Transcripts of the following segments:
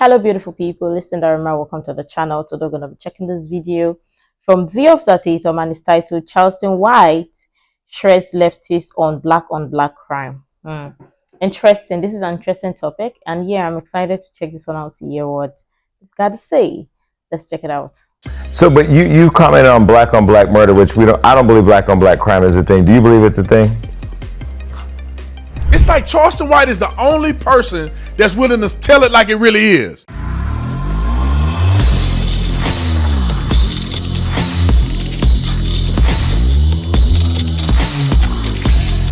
Hello beautiful people, listen Darima, welcome to the channel. Today we're going to be checking this video from View of Tatum and it's titled Charleston White Shreds Leftist on Black crime. Interesting. This is an interesting topic and yeah, I'm excited to check this one out to hear what it's got to say. Let's check it out. So, but you commented on black murder, which I don't believe black on black crime is a thing. Do you believe it's a thing? It's like Charleston White is the only person that's willing to tell it like it really is.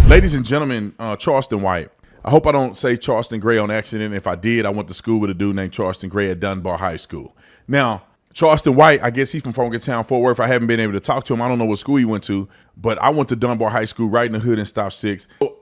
Ladies and gentlemen, Charleston White. I hope I don't say Charleston Gray on accident. If I did, I went to school with a dude named Charleston Gray at Dunbar High School. Now, Charleston White, I guess he's from Funkytown, Fort Worth. I haven't been able to talk to him. I don't know what school he went to, but I went to Dunbar High School right in the hood in Stop 6. So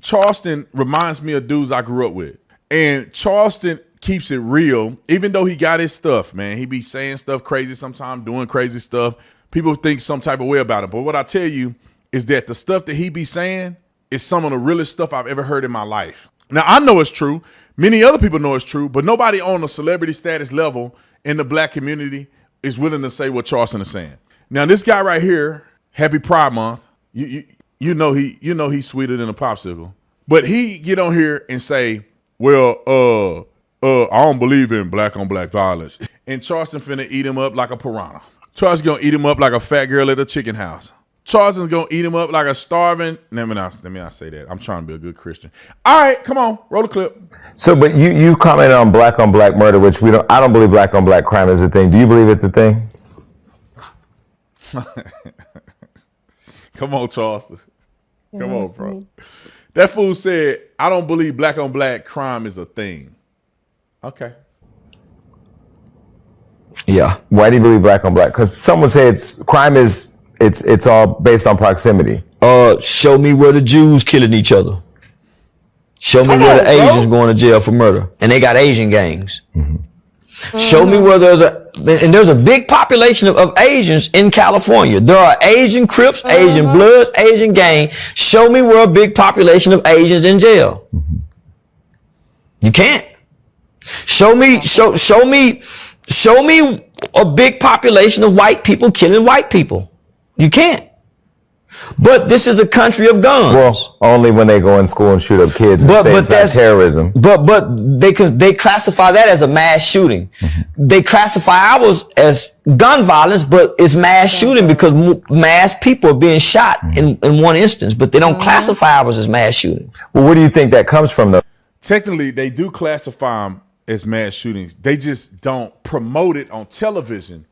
Charleston reminds me of dudes I grew up with. And Charleston keeps it real, even though he got his stuff, man. He be saying stuff crazy sometimes, doing crazy stuff. People think some type of way about it. But what I tell you is that the stuff that he be saying is some of the realest stuff I've ever heard in my life. Now, I know it's true. Many other people know it's true, but nobody on a celebrity status level in the black community is willing to say what Charleston is saying. Now, this guy right here, Happy Pride Month, you know he's sweeter than a popsicle. But he get on here and say, well, I don't believe in black on black violence. And Charleston finna eat him up like a piranha. Charleston's gonna eat him up like a fat girl at a chicken house. Charleston's gonna eat him up like a starving. Let me not say that. I'm trying to be a good Christian. All right, come on, roll the clip. So, but you commented on black murder, which I don't believe black on black crime is a thing. Do you believe it's a thing? Come on, Charleston. Come on, bro. That fool said, I don't believe black on black crime is a thing. Okay. Yeah. Why do you believe black on black? Because someone said crime is it's all based on proximity. Show me where the Jews killing each other. Show me where the Asians going to jail for murder. And they got Asian gangs. Show me where there's a big population of Asians in California. There are Asian Crips, Asian Bloods, Asian gang. Show me where a big population of Asians in jail. You can't. Show me a big population of white people killing white people. You can't. But this is a country of guns. Well, only when they go in school and shoot up kids and say it's not terrorism. But they classify that as a mass shooting. They classify ours as gun violence, but it's mass shooting because mass people are being shot in one instance. But they don't classify ours as mass shooting. Well, where do you think that comes from, though? Technically, they do classify them as mass shootings. They just don't promote it on television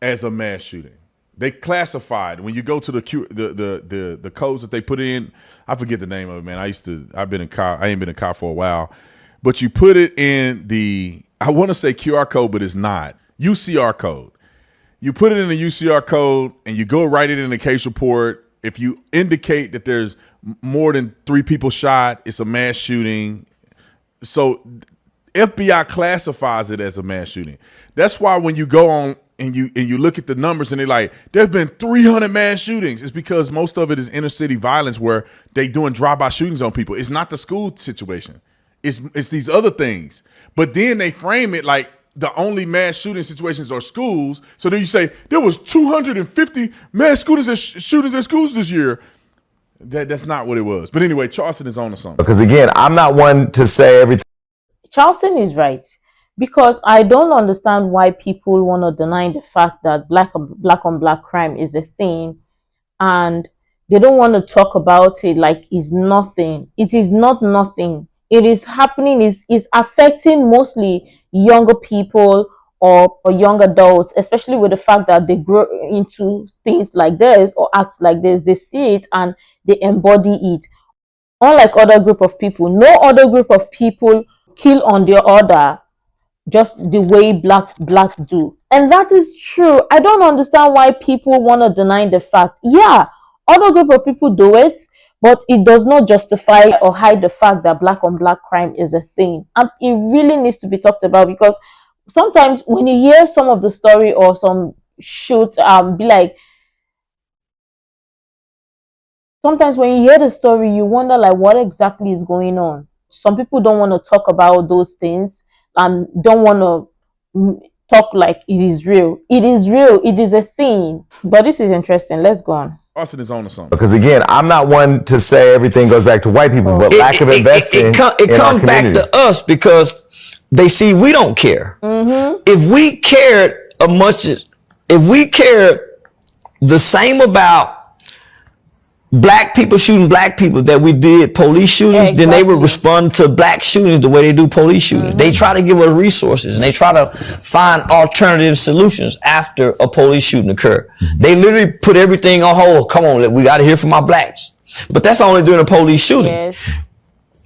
as a mass shooting. They classified when you go to the codes that they put in. I forget the name of it, man. I ain't been in car for a while, but you put it in I want to say QR code, but it's not UCR code. You put it in the UCR code and you go write it in the case report. If you indicate that there's more than 3 people shot, it's a mass shooting. So FBI classifies it as a mass shooting. That's why when you go on and you look at the numbers and they're like, there's been 300 mass shootings. It's because most of it is inner city violence where they doing drive-by shootings on people. It's not the school situation. It's these other things. But then they frame it like the only mass shooting situations are schools. So then you say there was 250 mass shootings at schools this year. That's not what it was. But anyway, Charleston is on to something. Because again, I'm not one to say every time. Charleston is right. Because I don't understand why people want to deny the fact that black on black crime is a thing and they don't want to talk about it like it's nothing. It is not nothing. It is happening, is affecting mostly younger people or young adults, especially with the fact that they grow into things like this or act like this. They see it and they embody it. Unlike other group of people, no other group of people kill on their order just the way black do, and that is true. I don't understand why people want to deny the fact. Yeah, other group of people do it, but it does not justify or hide the fact that black on black crime is a thing, and it really needs to be talked about. Because sometimes when you hear some of the story or some shoot be like, sometimes when you hear the story you wonder like what exactly is going on. Some people don't want to talk about those things. and don't want to talk like it is real. It is real. It is a thing. But this is interesting. Let's go on. Charleston is on to something. Because again, I'm not one to say everything goes back to white people, but lack of investing it comes back to us because they see we don't care. If we cared if we cared the same about black people shooting black people that we did police shootings, then they would respond to black shootings the way they do police shootings. They try to give us resources and they try to find alternative solutions after a police shooting occurred. They literally put everything on hold. Come on, we got to hear from our blacks. But that's only during a police shooting.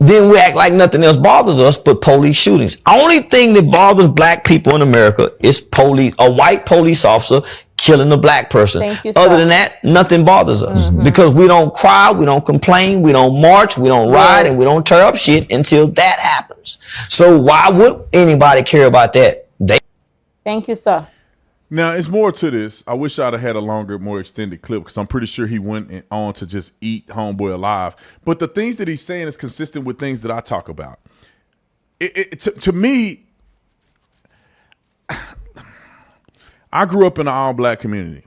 Then we act like nothing else bothers us but police shootings. Only thing that bothers black people in America is a white police officer killing a black person. Other than that, nothing bothers us because we don't cry, we don't complain, we don't march, we don't ride, and we don't tear up shit until that happens. So why would anybody care about that? Thank you, sir. Now, it's more to this. I wish I'd have had a longer, more extended clip because I'm pretty sure he went on to just eat homeboy alive. But the things that he's saying is consistent with things that I talk about. To me, I grew up in an all-black community.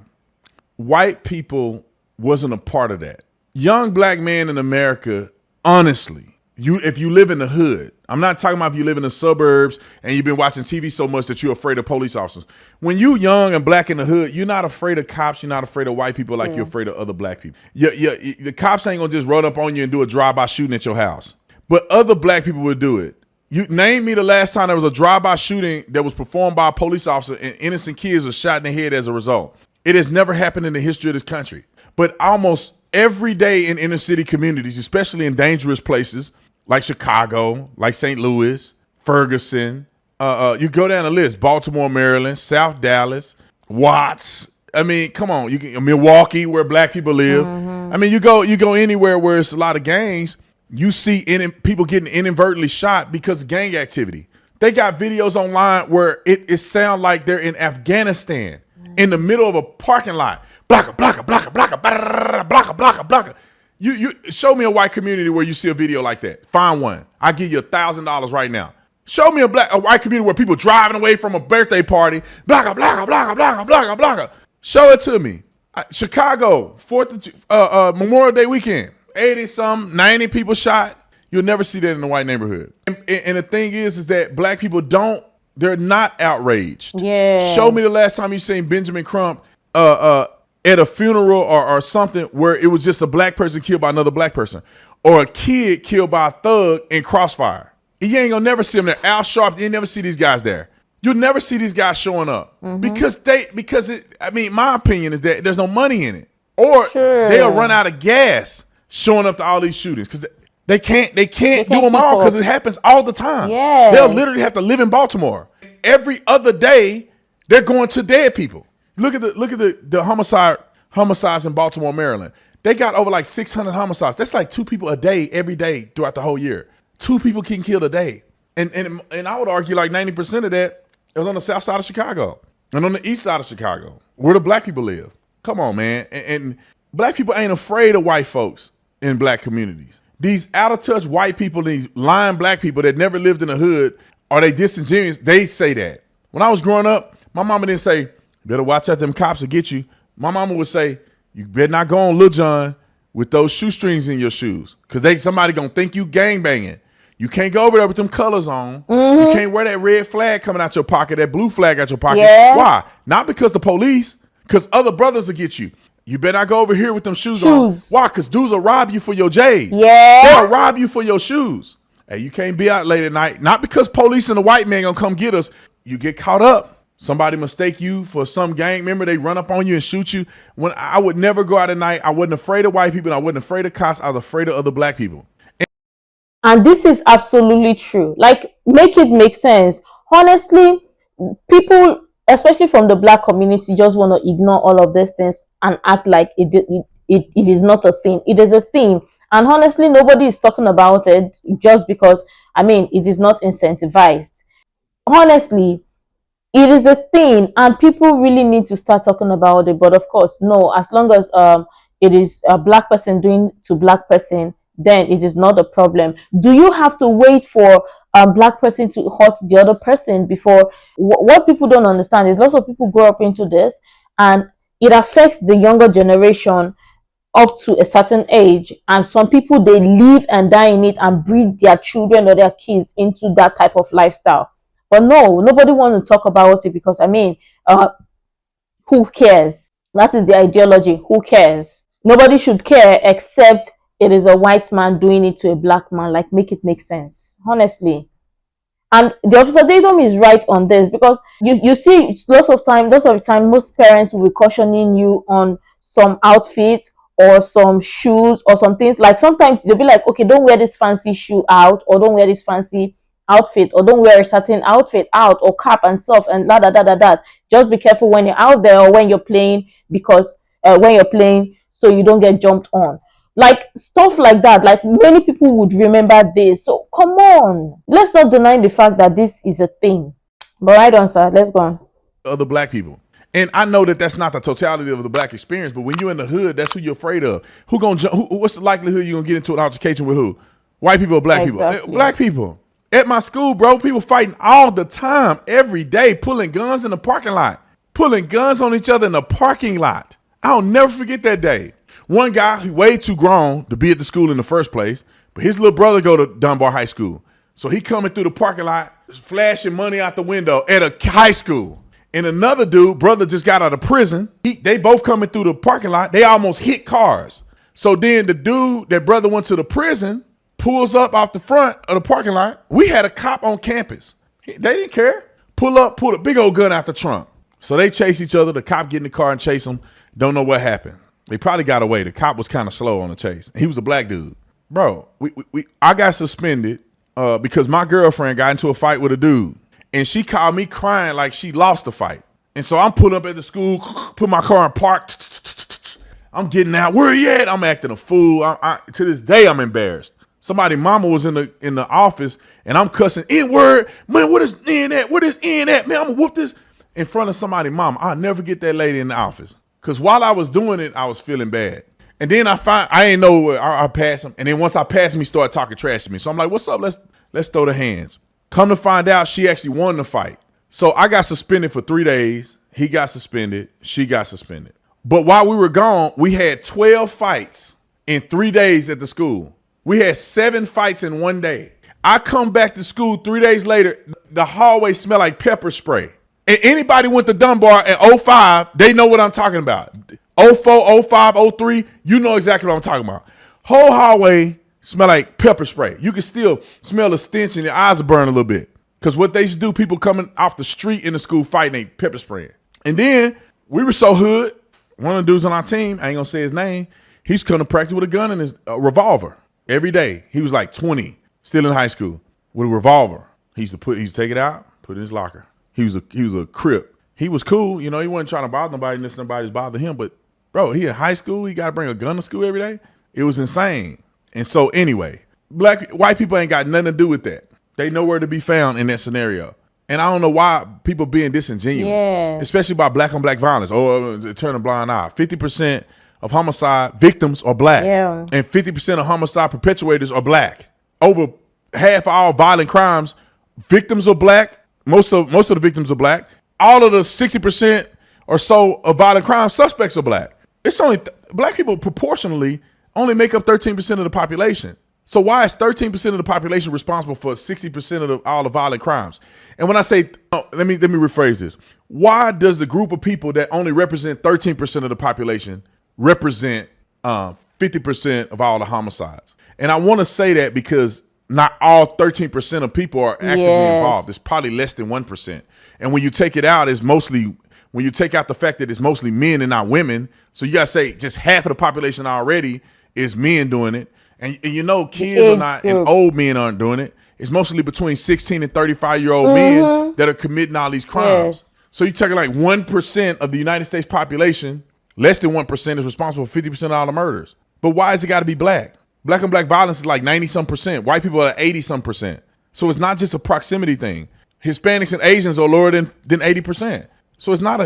White people wasn't a part of that. Young black man in America, honestly, if you live in the hood, I'm not talking about if you live in the suburbs and you've been watching TV so much that you're afraid of police officers. When you young and black in the hood, you're not afraid of cops. You're not afraid of white people like you're afraid of other black people. The cops ain't gonna just run up on you and do a drive-by shooting at your house. But other black people would do it. You name me the last time there was a drive-by shooting that was performed by a police officer and innocent kids were shot in the head as a result. It has never happened in the history of this country. But almost every day in inner city communities, especially in dangerous places like Chicago, like St. Louis, Ferguson, you go down the list, Baltimore, Maryland, South Dallas, Watts. I mean, come on, Milwaukee, where black people live. I mean, you go anywhere where it's a lot of gangs. You see people getting inadvertently shot because of gang activity. They got videos online where it sounds like they're in Afghanistan in the middle of a parking lot. Blocka, blocka, blocka, blocka, blocka, blocka, blocka. You show me a white community where you see a video like that. Find one. I'll give you $1,000 right now. Show me a white community where people driving away from a birthday party. Blocka, blocka, blocka, blocka, blocka, blocka. Show it to me. Chicago, Memorial Day weekend. 80-some, 90 people shot. You'll never see that in a white neighborhood. And the thing is that black people they're not outraged. Show me the last time you seen Benjamin Crump at a funeral or something where it was just a black person killed by another black person or a kid killed by a thug in Crossfire. You ain't gonna never see them there. Al Sharp, you never see these guys there. You'll never see these guys showing up because my opinion is that there's no money in it or they'll run out of gas showing up to all these shootings because they can't do them all because it happens all the time. They'll literally have to live in Baltimore. Every other day, they're going to dead people. Look at the homicides in Baltimore, Maryland. They got over like 600 homicides. That's like 2 people a day every day throughout the whole year. 2 people getting killed a day. And I would argue like 90% of that was on the south side of Chicago and on the east side of Chicago, where the black people live. Come on, man. And black people ain't afraid of white folks in black communities. These out of touch white people, these lying black people that never lived in the hood, are they disingenuous? They say that. When I was growing up, my mama didn't say, better watch out, them cops will get you. My mama would say, you better not go on Lil John with those shoestrings in your shoes because somebody gonna think you gangbanging. You can't go over there with them colors on. You can't wear that red flag coming out your pocket, that blue flag out your pocket. Why? Not because the police, because other brothers will get you. You better not go over here with them shoes on. Why? Because dudes will rob you for your J's. They'll rob you for your shoes. Hey, you can't be out late at night. Not because police and the white man gonna come get us. You get caught up. Somebody mistake you for some gang member. They run up on you and shoot you. When I would never go out at night. I wasn't afraid of white people. I wasn't afraid of cops. I was afraid of other black people. And this is absolutely true. Like, make it make sense. Honestly, people, especially from the black community, just want to ignore all of these things and act like it is not a thing. It is a thing. And honestly, nobody is talking about it just because, it is not incentivized. Honestly, it is a thing and people really need to start talking about it. But of course, no, as long as it is a black person doing to black person, then it is not a problem. Do you have to wait for black person to hurt the other person before. What people don't understand is lots of people grow up into this, and it affects the younger generation up to a certain age, and some people, they live and die in it and breed their children or their kids into that type of lifestyle. But no, nobody wants to talk about it, because I mean, who cares? That is the ideology. Who cares? Nobody should care, except it is a white man doing it to a black man. Like, make it make sense, honestly. And the officer Datum is right on this, because you see lots of the time most parents will be cautioning you on some outfits or some shoes or some things. Like, sometimes they'll be like, okay, don't wear this fancy shoe out, or don't wear this fancy outfit, or don't wear a certain outfit out, or cap and stuff, and da. Just be careful when you're out there or when you're playing, because when you're playing, so you don't get jumped on. Like, stuff like that. Like, many people would remember this. So come on, let's not deny the fact that this is a thing. But right on, sir, let's go on. Other black people. And I know that that's not the totality of the black experience, but when you're in the hood, that's who you're afraid of. What's the likelihood you're gonna get into an altercation with who? White people or black people? Black people. At my school, bro, people fighting all the time, every day, pulling guns in the parking lot, pulling guns on each other in the parking lot. I'll never forget that day. One guy, he way too grown to be at the school in the first place, but his little brother go to Dunbar High School. So he coming through the parking lot, flashing money out the window at a high school. And another dude, brother just got out of prison. They both coming through the parking lot. They almost hit cars. So then the dude, that brother went to the prison, pulls up off the front of the parking lot. We had a cop on campus. They didn't care. Pull a big old gun out the trunk. So they chase each other. The cop get in the car and chase them. Don't know what happened. They probably got away. The cop was kind of slow on the chase. He was a black dude. Bro, I got suspended because my girlfriend got into a fight with a dude. And she called me crying like she lost the fight. And so I'm pulling up at the school, put my car in park. I'm getting out. Where you at? I'm acting a fool. To this day, I'm embarrassed. Somebody mama was in the office, and I'm cussing, N-word. Man, what is N at? What is N at? Man, I'm going to whoop this in front of somebody mama. I'll never get that lady in the office. Because while I was doing it, I was feeling bad. And then I ain't know where I passed him. And then once I passed him, he started talking trash to me. So I'm like, what's up? Let's throw the hands. Come to find out, she actually won the fight. So I got suspended for 3 days. He got suspended. She got suspended. But while we were gone, we had 12 fights in 3 days at the school. We had 7 fights in 1 day. I come back to school 3 days later, the hallway smelled like pepper spray. And anybody went to Dunbar in 05, they know what I'm talking about. 04, 05, 03, you know exactly what I'm talking about. Whole hallway smell like pepper spray. You can still smell the stench and your eyes will burn a little bit. Because what they used to do, people coming off the street in the school fighting, they pepper spraying. And then we were so hood, one of the dudes on our team, I ain't gonna say his name, he's coming to practice with a gun and his revolver every day. He was like 20, still in high school, with a revolver. He used to take it out, put it in his locker. He was a Crip. He was cool, you know, he wasn't trying to bother nobody unless nobody's bothering him. But bro, he in high school, he gotta bring a gun to school every day. It was insane. And so anyway, white people ain't got nothing to do with that. They nowhere to be found in that scenario. And I don't know why people being disingenuous, especially about black on black violence. Oh, turn a blind eye. 50% of homicide victims are black, and 50% of homicide perpetuators are black. Over half of all violent crimes, victims are black. Most of the victims are black. All of the 60% or so of violent crime suspects are black. It's only black people proportionally only make up 13% of the population. So why is 13% of the population responsible for 60% of all the violent crimes? And when I say, let me rephrase this. Why does the group of people that only represent 13% of the population represent 50% of all the homicides? And I want to say that because not all 13% of people are actively involved. It's probably less than 1%. And when you take it out, when you take out the fact that it's mostly men and not women, so you got to say just half of the population already is men doing it. And you know, kids are not, and old men aren't doing it. It's mostly between 16 and 35-year-old men that are committing all these crimes. So you're talking like 1% of the United States population, less than 1% is responsible for 50% of all the murders. But why has it got to be black? Black on black violence is like 90-some%. White people are 80-some%. So it's not just a proximity thing. Hispanics and Asians are lower than 80%. So it's not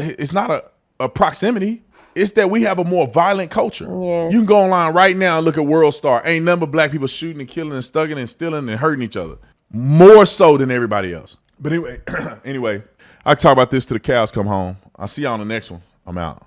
a proximity. It's that we have a more violent culture. You can go online right now and look at World Star. Ain't none but black people shooting and killing and stugging and stealing and hurting each other. more so than everybody else. But anyway, anyway, I can talk about this till the cows come home. I'll see y'all on the next one. I'm out.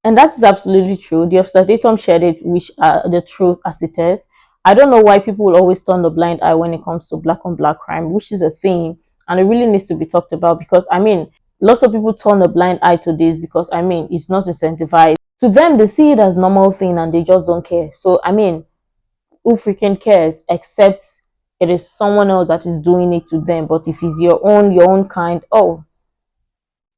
And that is absolutely true. The obstetrician shared it, which are the truth as it is. I don't know why people will always turn the blind eye when it comes to black on black crime, which is a thing, and it really needs to be talked about, because I mean, lots of people turn a blind eye to this because I mean it's not incentivized. To them, they see it as normal thing and they just don't care. So I mean, who freaking cares, except it is someone else that is doing it to them. But if it's your own kind, oh,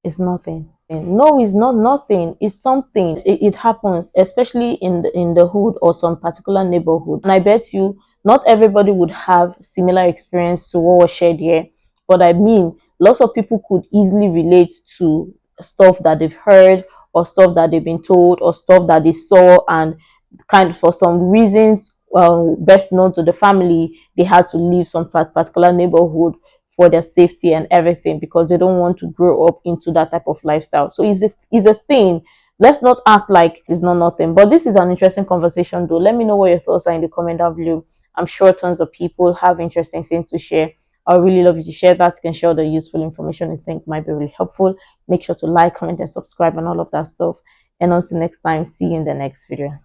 it's nothing. No, it's not nothing. It's something. It happens, especially in the hood or some particular neighborhood. And I bet you not everybody would have similar experience to what was shared here. But I mean, lots of people could easily relate to stuff that they've heard or stuff that they've been told or stuff that they saw, and kind of for some reasons best known to the family, they had to leave some particular neighborhood for their safety and everything, because they don't want to grow up into that type of lifestyle. So it's a thing. Let's not act like it's not nothing. But this is an interesting conversation though. Let me know what your thoughts are in the comment down below. I'm sure tons of people have interesting things to share. I would really love you to share that. You can share the useful information you think might be really helpful. Make sure to like, comment, and subscribe and all of that stuff. And until next time, see you in the next video.